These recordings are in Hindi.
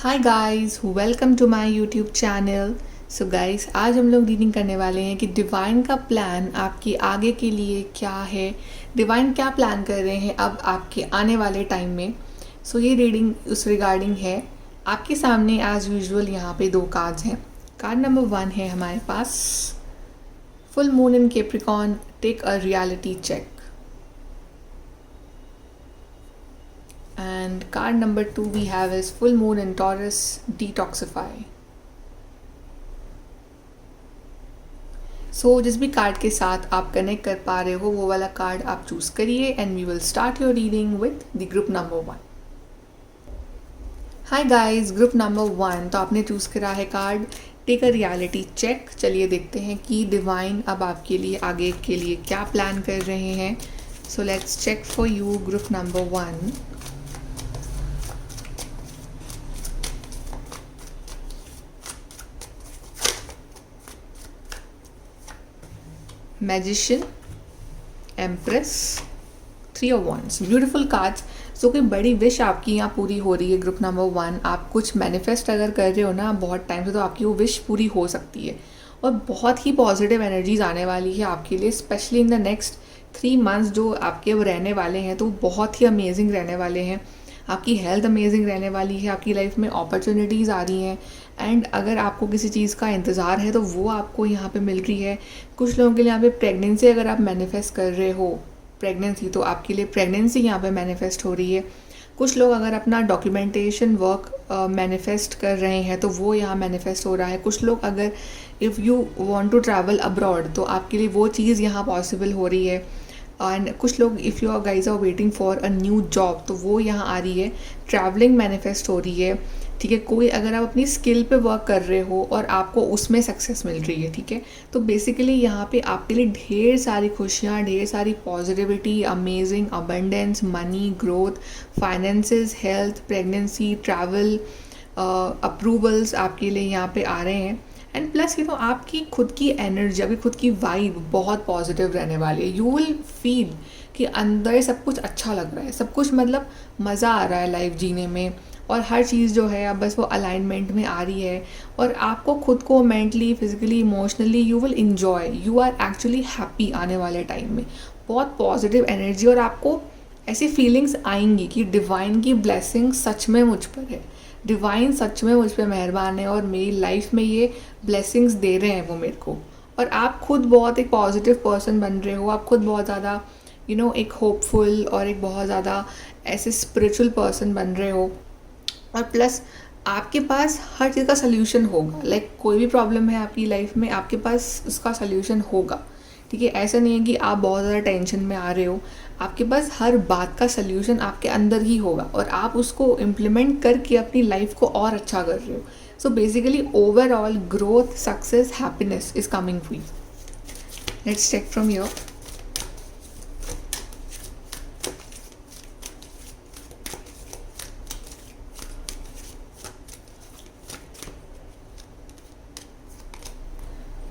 Hi guys, welcome to my YouTube channel. So guys, आज हम लोग रीडिंग करने वाले हैं कि डिवाइन का प्लान आपके आगे के लिए क्या है। डिवाइन क्या प्लान कर रहे हैं अब आपके आने वाले टाइम में। सो ये रीडिंग उस रिगार्डिंग है। आपके सामने एज यूजुअल यहाँ पे 2 कार्ड्स हैं। कार्ड नंबर 1 है हमारे पास full moon in Capricorn, take a reality check. And card number 2 we have is full moon in Taurus, detoxify. सो जिस भी कार्ड के साथ आप कनेक्ट कर पा रहे हो वो वाला कार्ड आप चूज करिए and we will start your reading with the group number 1। Hi guys, group number 1 तो आपने चूज करा है card take a reality check. चलिए देखते हैं कि डिवाइन अब आपके लिए आगे के लिए क्या प्लान कर रहे हैं। So let's check for you group number 1। Magician, empress, 3 of wands, beautiful cards. So कोई बड़ी विश आपकी यहाँ पूरी हो रही है ग्रुप नंबर 1। आप कुछ मैनिफेस्ट अगर कर रहे हो ना बहुत टाइम से, तो आपकी वो विश पूरी हो सकती है और बहुत ही पॉजिटिव एनर्जीज आने वाली है आपके लिए, specially in the next 3 months जो आपके अब रहने वाले हैं तो बहुत ही अमेजिंग रहने वाले हैं। आपकी हेल्थ अमेजिंग रहने वाली है, आपकी लाइफ में अपॉर्चुनिटीज़ आ रही हैं एंड अगर आपको किसी चीज़ का इंतज़ार है तो वो आपको यहाँ पे मिल रही है। कुछ लोगों के लिए यहाँ पे प्रेगनेंसी अगर आप मैनिफेस्ट कर रहे हो प्रेगनेंसी, तो आपके लिए प्रेगनेंसी यहाँ पे मैनिफेस्ट हो रही है। कुछ लोग अगर अपना डॉक्यूमेंटेशन वर्क मैनिफेस्ट कर रहे हैं तो वो यहाँ मैनिफेस्ट हो रहा है। कुछ लोग अगर if you want to travel abroad तो आपके लिए वो चीज़ यहाँ पॉसिबल हो रही है। एंड कुछ लोग if you guys are waiting for a new job तो वो यहाँ आ रही है। ट्रैवलिंग मैनिफेस्ट हो रही है, ठीक है। कोई अगर आप अपनी स्किल पे वर्क कर रहे हो और आपको उसमें सक्सेस मिल रही है, ठीक है, तो बेसिकली यहाँ पे आपके लिए ढेर सारी खुशियाँ, ढेर सारी positivity, amazing abundance, money, growth, finances, health, pregnancy, travel, approvals आपके लिए यहाँ पे आ रहे हैं। एंड प्लस आपकी खुद की एनर्जी, आपकी खुद की वाइब बहुत पॉजिटिव रहने वाली है। यू विल फील कि अंदर सब कुछ अच्छा लग रहा है, सब कुछ मतलब मज़ा आ रहा है लाइफ जीने में और हर चीज़ जो है अब बस वो अलाइनमेंट में आ रही है और आपको खुद को mentally, physically, emotionally you will enjoy, you are actually happy आने वाले टाइम में। बहुत पॉजिटिव एनर्जी और आपको ऐसी फीलिंग्स आएंगी कि डिवाइन की ब्लेसिंग सच में मुझ पर है, डिवाइन सच में मुझ पर मेहरबान है और मेरी लाइफ में ये ब्लेसिंग्स दे रहे हैं वो मेरे को। और आप खुद बहुत एक पॉजिटिव पर्सन बन रहे हो, आप खुद बहुत ज़्यादा एक होपफुल और एक बहुत ज़्यादा ऐसे स्पिरिचुअल पर्सन बन रहे हो। और प्लस आपके पास हर चीज़ का सल्यूशन होगा। लाइक कोई भी प्रॉब्लम है आपकी लाइफ में, आपके पास उसका सल्यूशन होगा, ठीक है। ऐसा नहीं है कि आप बहुत ज़्यादा टेंशन में आ रहे हो, आपके पास हर बात का सल्यूशन आपके अंदर ही होगा और आप उसको इम्प्लीमेंट करके अपनी लाइफ को और अच्छा कर रहे हो। So basically overall growth, success, happiness is coming for you. Let's check from your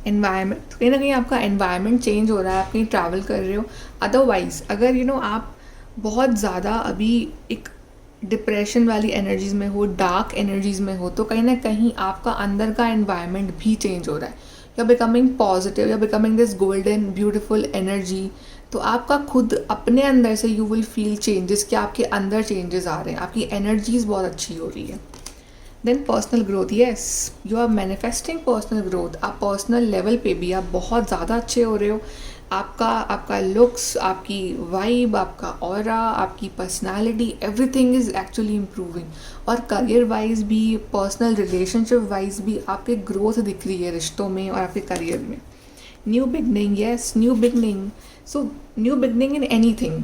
environment. तो कहीं ना कहीं आपका एनवायरनमेंट चेंज हो रहा है, आप कहीं ट्रैवल कर रहे हो। अदरवाइज अगर आप बहुत ज़्यादा अभी एक डिप्रेशन वाली एनर्जीज़ में हो, डार्क एनर्जीज़ में हो, तो कहीं ना कहीं आपका अंदर का एनवायरनमेंट भी चेंज हो रहा है। You are becoming positive, you are becoming this golden beautiful energy. तो आपका खुद अपने अंदर से यू विल फील चेंजेस कि आपके अंदर चेंजेस आ रहे हैं, आपकी एनर्जीज बहुत अच्छी हो रही है। Then personal growth, yes, you are manifesting personal growth. आप पर्सनल लेवल पे भी आप बहुत ज़्यादा अच्छे हो रहे हो। आपका लुक्स, आपकी वाइब, आपका ऑरा, आपकी personality, everything is actually improving. और करियर वाइज भी, पर्सनल रिलेशनशिप वाइज भी आपके ग्रोथ दिख रही है रिश्तों में और आपके करियर में। New beginning, yes, new beginning. So new beginning in anything.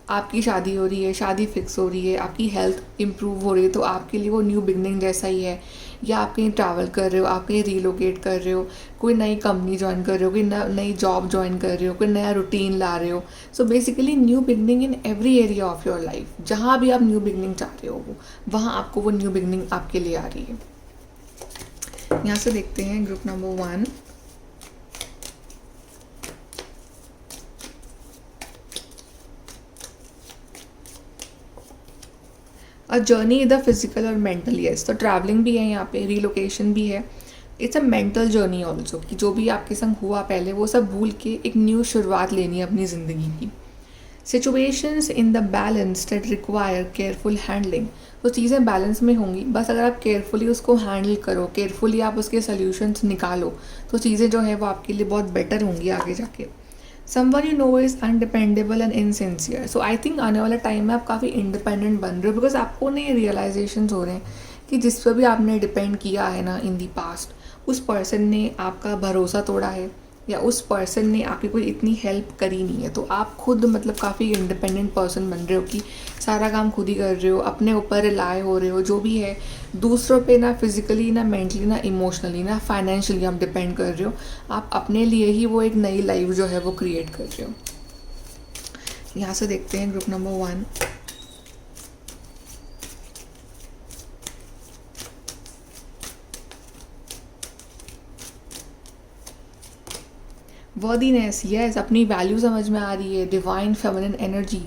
आपकी शादी हो रही है, शादी फिक्स हो रही है, आपकी हेल्थ इम्प्रूव हो रही है, तो आपके लिए वो न्यू बिगनिंग जैसा ही है। या आप कहीं ट्रैवल कर रहे हो, आप कहीं रीलोकेट कर रहे हो, कोई नई कंपनी ज्वाइन कर रहे हो, कोई नई जॉब ज्वाइन कर रहे हो, कोई नया रूटीन ला रहे हो। So basically new beginning in every area of your life. जहाँ भी आप न्यू बिगनिंग चाह रहे हो वहाँ आपको वो न्यू बिगनिंग आपके लिए आ रही है। यहाँ से देखते हैं ग्रुप नंबर 1। अ जर्नी इधर फिजिकल और मेंटल, यस, तो ट्रैवलिंग भी है यहाँ पे, रिलोकेशन भी है, it's a mental journey also, कि जो भी आपके संग हुआ पहले वो सब भूल के एक न्यू शुरुआत लेनी है अपनी ज़िंदगी की। Situations in the balance that require careful handling, तो चीज़ें बैलेंस में होंगी, बस अगर आप केयरफुली उसको हैंडल करो, केयरफुली आप उसके सॉल्यूशंस निकालो, तो चीज़ें जो है वो आपके लिए बहुत बेटर होंगी आगे जाके। Someone you know is undependable and insincere, so I think आने वाला टाइम में आप काफ़ी इंडिपेंडेंट बन रहे हो, बिकॉज आपको नए रियलाइजेशंस हो रहे हैं कि जिस पर भी आपने डिपेंड किया है ना इन दी पास्ट, उस पर्सन ने आपका भरोसा तोड़ा है या उस पर्सन ने आपकी कोई इतनी हेल्प करी नहीं है, तो आप खुद मतलब काफ़ी इंडिपेंडेंट पर्सन बन रहे हो कि सारा काम खुद ही कर रहे हो, अपने ऊपर रिलाय हो रहे हो, जो भी है दूसरों पे ना फिजिकली ना मेंटली ना इमोशनली ना फाइनेंशियली आप डिपेंड कर रहे हो, आप अपने लिए ही वो एक नई लाइफ जो है वो क्रिएट कर रहे हो। यहाँ से देखते हैं ग्रुप नंबर 1। वर्दीनेस, यस, अपनी वैल्यू समझ में आ रही है, डिवाइन फेमिनिन एनर्जी,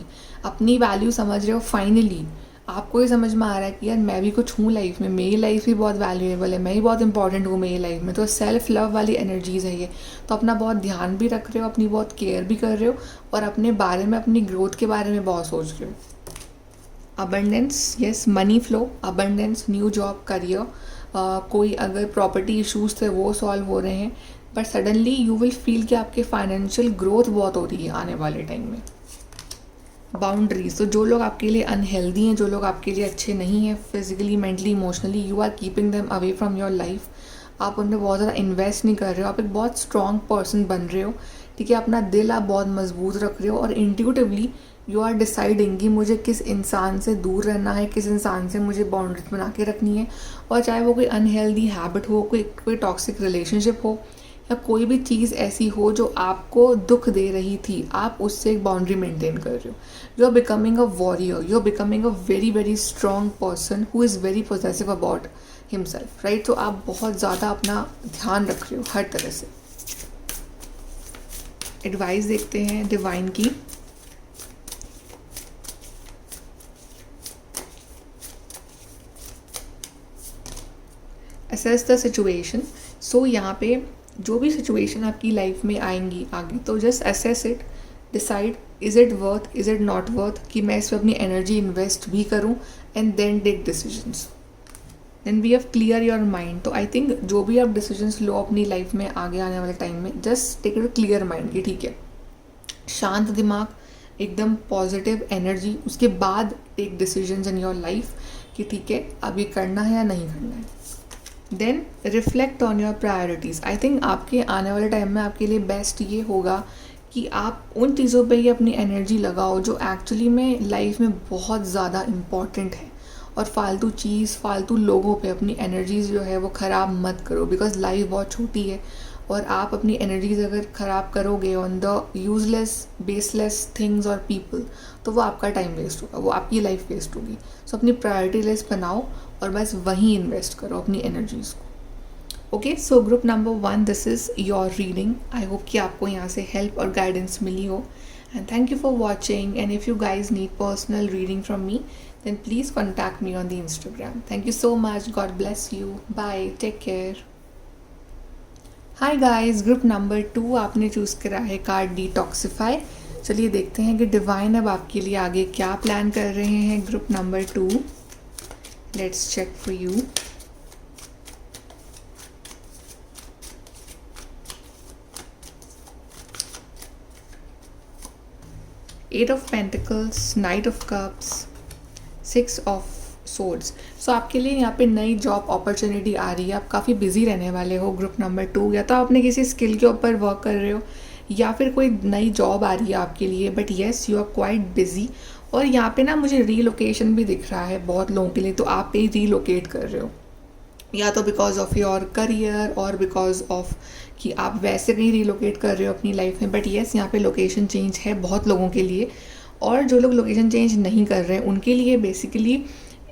अपनी वैल्यू समझ रहे हो फाइनली, आपको ये समझ में आ रहा है कि यार मैं भी कुछ हूँ लाइफ में, मेरी लाइफ भी बहुत वैल्यूएबल है, मैं ही बहुत इंपॉर्टेंट हूँ मेरी लाइफ में, तो सेल्फ लव वाली एनर्जीज है ये, तो अपना बहुत ध्यान भी रख रहे हो, अपनी बहुत केयर भी कर रहे हो, और अपने बारे में, अपनी ग्रोथ के बारे में बहुत सोच रहे हो। Abundance, yes, money flow, abundance, new job, career, कोई अगर प्रॉपर्टी इश्यूज थे वो सॉल्व हो रहे हैं, but suddenly you will feel कि आपके फाइनेंशियल ग्रोथ बहुत हो रही है आने वाले टाइम में। बाउंड्रीज, तो जो लोग आपके लिए अनहेल्दी हैं, जो लोग आपके लिए अच्छे नहीं हैं physically mentally emotionally, you are keeping them away from your life, आप उनमें बहुत ज़्यादा इन्वेस्ट नहीं कर रहे हो, आप एक बहुत स्ट्रॉन्ग पर्सन बन रहे हो, ठीक है, अपना दिल आप बहुत मजबूत रख रहे हो, और इंट्यूटिवली यू आर डिसाइडिंग कि मुझे किस इंसान से दूर रहना है, किस इंसान से मुझे बाउंड्रीज बना के रखनी है, और चाहे वो कोई अनहेल्दी हैबिट हो, कोई टॉक्सिक रिलेशनशिप हो, या कोई भी चीज़ ऐसी हो जो आपको दुख दे रही थी, आप उससे एक बाउंड्री मेंटेन कर रहे हो। You are becoming a warrior, you are becoming a very very strong person who is very possessive about himself, right, तो आप बहुत ज़्यादा अपना ध्यान रख रहे हो हर तरह से। एडवाइस देखते हैं डिवाइन की। असेस द सिचुएशन, सो यहाँ पे जो भी सिचुएशन आपकी लाइफ में आएंगी आगे, तो just assess it, decide is it worth, is it not worth, कि मैं इस पर अपनी एनर्जी इन्वेस्ट भी करूँ, and then take decisions, then we have clear your mind. तो आई थिंक जो भी आप डिसीजंस लो अपनी लाइफ में आगे आने वाले टाइम में, just take it clear mind कि ठीक है, शांत दिमाग, एकदम पॉजिटिव एनर्जी, उसके बाद take decisions in your life कि ठीक है अब ये करना है या नहीं करना है। Then reflect on your priorities, I think आपके आने वाले टाइम में आपके लिए बेस्ट ये होगा कि आप उन चीज़ों पे ही अपनी एनर्जी लगाओ जो एक्चुअली में लाइफ में बहुत ज़्यादा इम्पॉर्टेंट है, और फालतू चीज़ फालतू लोगों पे अपनी एनर्जीज जो है वो ख़राब मत करो, बिकॉज लाइफ बहुत छोटी है, और आप अपनी एनर्जीज अगर ख़राब करोगे on the useless baseless things और पीपल, तो वो आपका टाइम वेस्ट होगा, वो आपकी लाइफ वेस्ट होगी। सो अपनी प्रायोरिटी लिस्ट बनाओ और बस वहीं इन्वेस्ट करो अपनी एनर्जीज को। Okay, so group number 1, this is your reading. I hope कि आपको यहाँ से हेल्प और गाइडेंस मिली हो, and thank you for watching, and if you guys need personal reading from me, then please contact me on the Instagram. Thank you so much. God bless you. Bye. Take care. Hi guys, group number 2 आपने चूज़ करा है कार्ड डिटॉक्सिफाई। चलिए देखते हैं कि डिवाइन अब आपके लिए आगे क्या प्लान कर रहे हैं। Group number 2, let's check for you. Eight of pentacles, knight of cups, 6 of swords. So आपके लिए यहाँ पे नई जॉब अपॉर्चुनिटी आ रही है, आप काफ़ी बिजी रहने वाले हो। ग्रुप नंबर 2, या तो आप अपने किसी स्किल के ऊपर वर्क कर रहे हो, या फिर कोई नई जॉब आ रही है आपके लिए, but yes you are quite busy. और यहाँ पे ना मुझे रीलोकेशन भी दिख रहा है बहुत लोगों के लिए, तो आप पे रीलोकेट कर रहे हो, या तो बिकॉज ऑफ योर करियर और बिकॉज ऑफ कि आप वैसे कहीं रीलोकेट कर रहे हो अपनी लाइफ में, बट येस यहाँ पे लोकेशन चेंज है बहुत लोगों के लिए। और जो लोग लोकेशन चेंज नहीं कर रहे हैं उनके लिए बेसिकली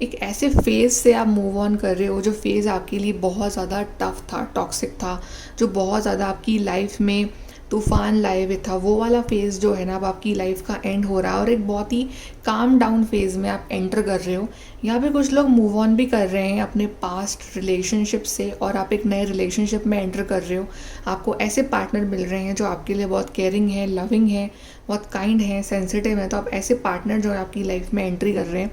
एक ऐसे फेज़ से आप मूव ऑन कर रहे हो जो फेज़ आपके लिए बहुत ज़्यादा टफ था, टॉक्सिक था, जो बहुत ज़्यादा आपकी लाइफ में तूफान लाए हुए था, वो वाला फेज़ जो है ना अब आपकी लाइफ का एंड हो रहा है और एक बहुत ही काम डाउन फेज़ में आप एंटर कर रहे हो। यहाँ पे कुछ लोग मूव ऑन भी कर रहे हैं अपने पास्ट रिलेशनशिप से और आप एक नए रिलेशनशिप में एंटर कर रहे हो। आपको ऐसे पार्टनर मिल रहे हैं जो आपके लिए बहुत केयरिंग है, लविंग है, बहुत काइंड है, सेंसिटिव है। तो आप ऐसे पार्टनर जो है आपकी लाइफ में एंट्री कर रहे हैं।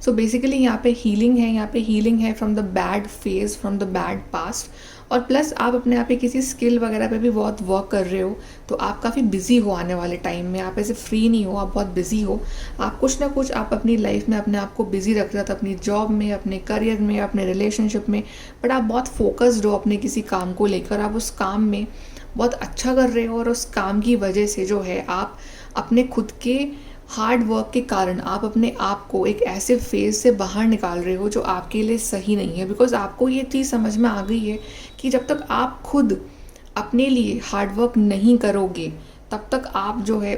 सो बेसिकली यहाँ पे हीलिंग है from the bad phase, from the bad past. और प्लस आप अपने आप पे किसी स्किल वगैरह पे भी बहुत वर्क कर रहे हो। तो आप काफ़ी बिजी हो आने वाले टाइम में, आप ऐसे फ्री नहीं हो, आप बहुत बिजी हो। आप कुछ ना कुछ आप अपनी लाइफ में अपने आप को बिजी रख रहे हो, अपनी जॉब में, अपने करियर में, अपने रिलेशनशिप में। बट आप बहुत फोकस्ड हो अपने किसी काम को लेकर, आप उस काम में बहुत अच्छा कर रहे हो और उस काम की वजह से जो है आप अपने खुद के हार्ड वर्क के कारण आप अपने आप को एक ऐसे फेज से बाहर निकाल रहे हो जो आपके लिए सही नहीं है। बिकॉज आपको ये चीज़ समझ में आ गई है कि जब तक आप खुद अपने लिए हार्ड वर्क नहीं करोगे तब तक आप जो है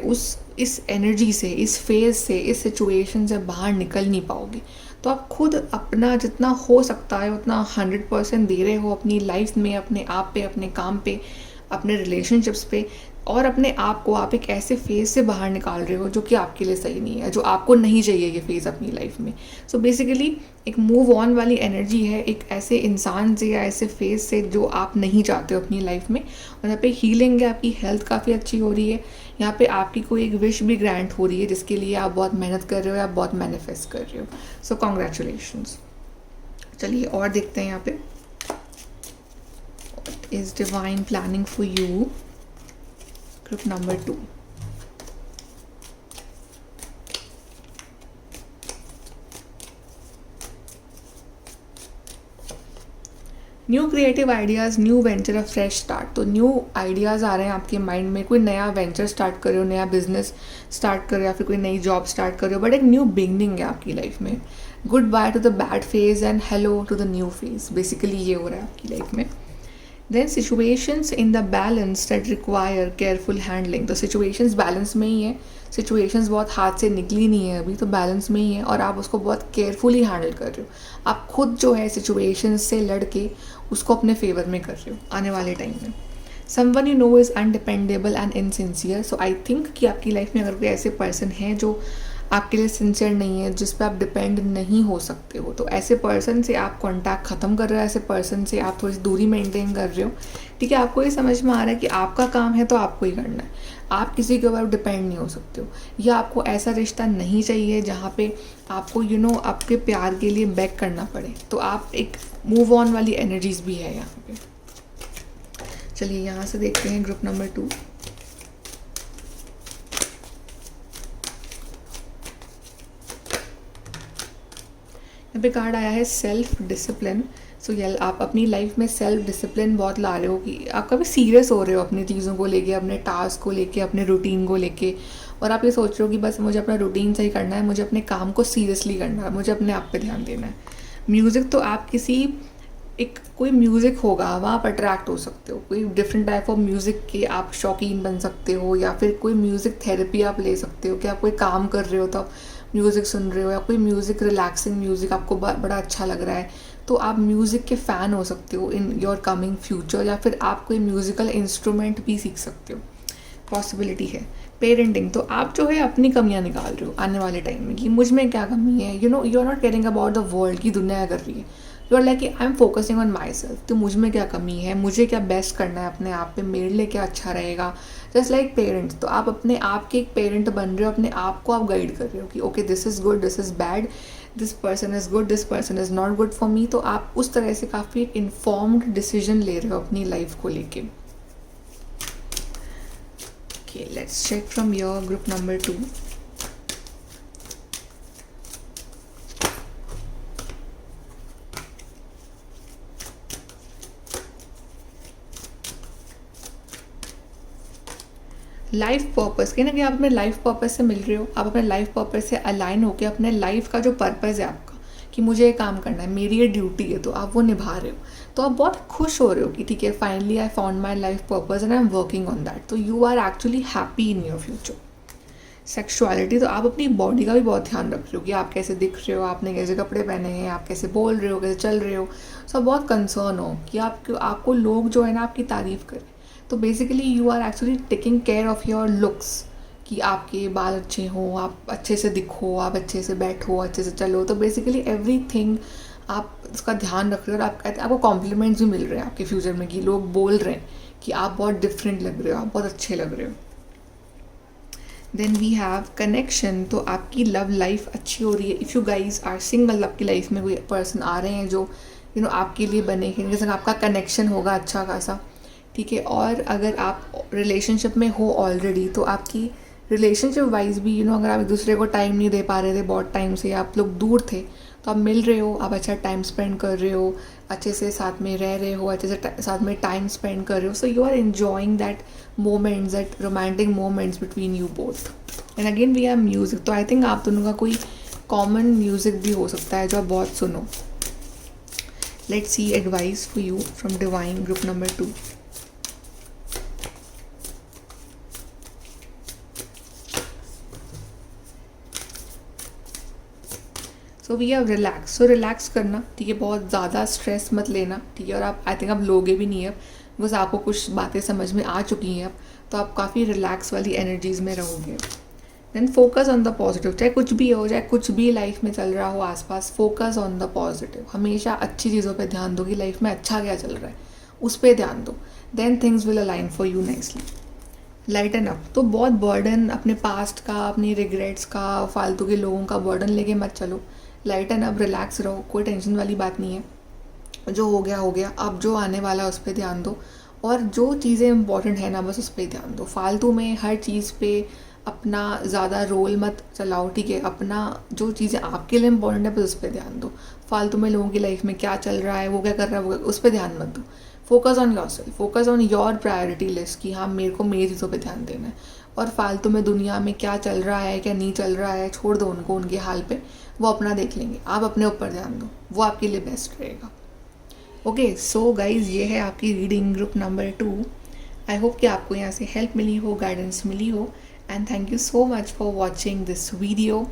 इस एनर्जी से, इस फेज से, इस सिचुएशन से बाहर निकल नहीं पाओगे। तो आप खुद अपना जितना हो सकता है उतना 100% दे रहे हो अपनी लाइफ में, अपने आप पे, अपने काम पे, अपने रिलेशनशिप्स पे। और अपने आप को आप एक ऐसे फेज़ से बाहर निकाल रहे हो जो कि आपके लिए सही नहीं है, जो आपको नहीं चाहिए ये फेज़ अपनी लाइफ में। सो बेसिकली एक मूव ऑन वाली एनर्जी है एक ऐसे इंसान से या ऐसे फेज़ से जो आप नहीं चाहते हो अपनी लाइफ में। और यहाँ पे हीलिंग है, आपकी हेल्थ काफ़ी अच्छी हो रही है। यहाँ पे आपकी कोई एक विश भी ग्रांट हो रही है जिसके लिए आप बहुत मेहनत कर रहे हो या बहुत मैनिफेस्ट कर रहे हो। सो कॉन्ग्रेचुलेशंस। चलिए और देखते हैं यहाँ पे what is divine planning for you, group number 2। New creative ideas, new venture, a fresh start. तो न्यू आइडियाज़ आ रहे हैं आपके माइंड में, कोई नया वेंचर स्टार्ट कर रहे हो, नया बिजनेस स्टार्ट कर रहे हो या फिर कोई नई जॉब स्टार्ट कर रहे हो। बट एक न्यू बिगनिंग है आपकी लाइफ में। Good bye to the bad phase and hello to the new phase. Basically ये हो रहा है आपकी लाइफ में। Then situations in the balance that require careful handling. तो सिचुएशंस बैलेंस में ही है, सिचुएशंस बहुत हाथ से निकली नहीं है अभी, तो बैलेंस में ही है और आप उसको बहुत केयरफुली हैंडल कर रहे हो। आप खुद जो है सिचुएशंस से लड़ के उसको अपने फेवर में कर रहे हो आने वाले टाइम में। Someone you know is undependable and insincere. So I think कि आपकी लाइफ में अगर कोई ऐसे पर्सन है जो आपके लिए सिंसियर नहीं है, जिस पे आप डिपेंड नहीं हो सकते हो, तो ऐसे पर्सन से आप कांटेक्ट ख़त्म कर रहे हो, ऐसे पर्सन से आप थोड़ी सी दूरी मेंटेन कर रहे हो। ठीक है, आपको ये समझ में आ रहा है कि आपका काम है तो आपको ही करना है, आप किसी के ऊपर डिपेंड नहीं हो सकते हो। या आपको ऐसा रिश्ता नहीं चाहिए जहाँ पे आपको आपके प्यार के लिए बैक करना पड़े। तो आप एक मूव ऑन वाली एनर्जीज भी है यहाँ पे। चलिए यहाँ से देखते हैं ग्रुप नंबर 2। यहाँ पे कार्ड आया है सेल्फ डिसिप्लिन। सो आप अपनी लाइफ में सेल्फ डिसिप्लिन बहुत ला रहे हो कि आप कभी सीरियस हो रहे हो अपनी चीज़ों को लेके, अपने टास्क को लेके, अपने रूटीन को लेके। और आप ये सोच रहे हो कि बस मुझे अपना रूटीन सही करना है, मुझे अपने काम को सीरियसली करना है, मुझे अपने आप पे ध्यान देना है। म्यूज़िक तो आप कोई म्यूज़िक होगा वहाँ आप अट्रैक्ट हो सकते हो, कोई डिफरेंट टाइप ऑफ म्यूज़िक के आप शौकीन बन सकते हो। या फिर कोई म्यूज़िक थेरेपी आप ले सकते हो कि आप कोई काम कर रहे हो तो आप म्यूज़िक सुन रहे हो, या कोई म्यूज़िक रिलैक्सिंग म्यूज़िक आपको बड़ा अच्छा लग रहा है तो आप म्यूज़िक के फ़ैन हो सकते हो इन योर कमिंग फ्यूचर। या फिर आप कोई म्यूज़िकल इंस्ट्रूमेंट भी सीख सकते हो, पॉसिबिलिटी है। पेरेंटिंग, तो आप जो है अपनी कमियां निकाल रहे हो आने वाले टाइम में कि मुझ में क्या कमी है। You are not caring about the world की दुनिया कर रही है, you are like I am focusing on my self. तो मुझ में क्या कमी है, मुझे क्या बेस्ट करना है अपने आप पे, मेरे लिए क्या अच्छा रहेगा। जस्ट लाइक पेरेंट्स, तो आप अपने आप के एक पेरेंट बन रहे हो, अपने आप को आप गाइड कर रहे हो कि okay this is good, this is bad, this person is good, this person is not good for me. तो आप उस तरह से काफ़ी एक इन्फॉर्म्ड डिसीजन ले रहे हो अपनी लाइफ को लेके। Okay, let's check from your group number 2. Life purpose, कहीं ना कहीं आप अपने लाइफ पर्पस से मिल रहे हो, आप अपने लाइफ पर्पस से अलाइन होकर अपने लाइफ का जो पर्पस है आपका कि मुझे ये काम करना है, मेरी ये ड्यूटी है, तो आप वो निभा रहे हो। तो आप बहुत खुश हो रहे हो कि ठीक है finally I found my life purpose and I am working on that. तो you are actually happy in your future. Sexuality, तो आप अपनी बॉडी का भी बहुत ध्यान रख रहे हो कि आप कैसे दिख रहे हो, आपने कैसे कपड़े पहने हैं, आप कैसे बोल रहे हो, कैसे चल रहे हो। सब बहुत कंसर्न हो कि आपको लोग जो है ना आपकी तारीफ़ करें। तो basically you are actually taking care of your looks, कि आपके बाल अच्छे हों, आप अच्छे से दिखो, आप अच्छे से बैठो, अच्छे से चलो। तो बेसिकली एवरीथिंग आप उसका ध्यान रख रहे हो, और आप कहते हैं आपको कॉम्प्लीमेंट्स भी मिल रहे हैं आपके फ्यूचर में, कि लोग बोल रहे हैं कि आप बहुत डिफरेंट लग रहे हो, आप बहुत अच्छे लग रहे हो। देन वी हैव कनेक्शन, तो आपकी लव लाइफ अच्छी हो रही है। If you guys are single, आपकी लाइफ में कोई पर्सन आ रहे हैं जो आपके लिए बने हैं, जैसे आपका कनेक्शन होगा अच्छा खासा, ठीक है। और अगर आप रिलेशनशिप में हो ऑलरेडी, तो आपकी रिलेशनशिप वाइज भी अगर आप एक दूसरे को टाइम नहीं दे पा रहे थे बहुत टाइम से, आप लोग दूर थे, तो आप मिल रहे हो, आप अच्छा टाइम स्पेंड कर रहे हो, अच्छे से साथ में रह रहे हो, अच्छे से साथ में टाइम स्पेंड कर रहे हो। So you are enjoying that moments, that romantic moments between you both. And again we have music, तो आई थिंक आप दोनों का कोई कॉमन म्यूज़िक भी हो सकता है जो आप बहुत सुनो। Let's see advice for you from divine group number 2। So we have relax, so relax करना, ठीक है, बहुत ज़्यादा स्ट्रेस मत लेना, ठीक है। और आप आई थिंक आप लोगे भी नहीं है, बस आपको कुछ बातें समझ में आ चुकी हैं अब, तो आप काफ़ी रिलैक्स वाली एनर्जीज़ में रहोगे। Then focus on the positive, चाहे कुछ भी हो, चाहे कुछ भी लाइफ में चल रहा हो आसपास, फोकस ऑन द पॉजिटिव। हमेशा अच्छी चीज़ों पे ध्यान दो कि लाइफ में अच्छा क्या चल रहा है, उस पर ध्यान दो। Then things will align for you nicely. Lighten up, तो बहुत बर्डन अपने पास्ट का, अपनी रिग्रेट्स का, फालतू के लोगों का बर्डन लेके मत चलो। लाइटन अप, रिलैक्स रहो, कोई टेंशन वाली बात नहीं है। जो हो गया हो गया, अब जो आने वाला है उस पर ध्यान दो, और जो चीज़ें इंपॉर्टेंट है ना बस उस पर ध्यान दो। फालतू में हर चीज़ पे अपना ज़्यादा रोल मत चलाओ, ठीक है। अपना जो चीज़ें आपके लिए इंपॉर्टेंट है बस उस पर ध्यान दो। फालतू में लोगों की लाइफ में क्या चल रहा है, वो क्या कर रहा है, उस पर ध्यान मत दो। Focus on your self, focus on your priority list, कि हाँ मेरे को मेरी चीज़ों पे ध्यान देना है। और फालतू में दुनिया में क्या चल रहा है क्या नहीं चल रहा है, छोड़ दो उनको, उनके हाल पे, वो अपना देख लेंगे। आप अपने ऊपर ध्यान दो, वो आपके लिए बेस्ट रहेगा। ओके, सो गाइज, ये है आपकी reading group number 2। I hope कि आपको यहाँ से हेल्प मिली हो, गाइडेंस मिली हो, and thank you so much for watching this video.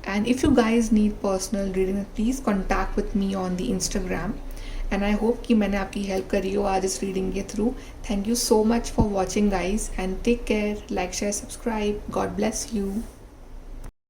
And if you guys need personal reading, please contact with me on the Instagram. And I hope कि मैंने आपकी हेल्प करी हो आज इस रीडिंग के थ्रू। Thank you so much for watching guys, and take care, like share subscribe, God bless you.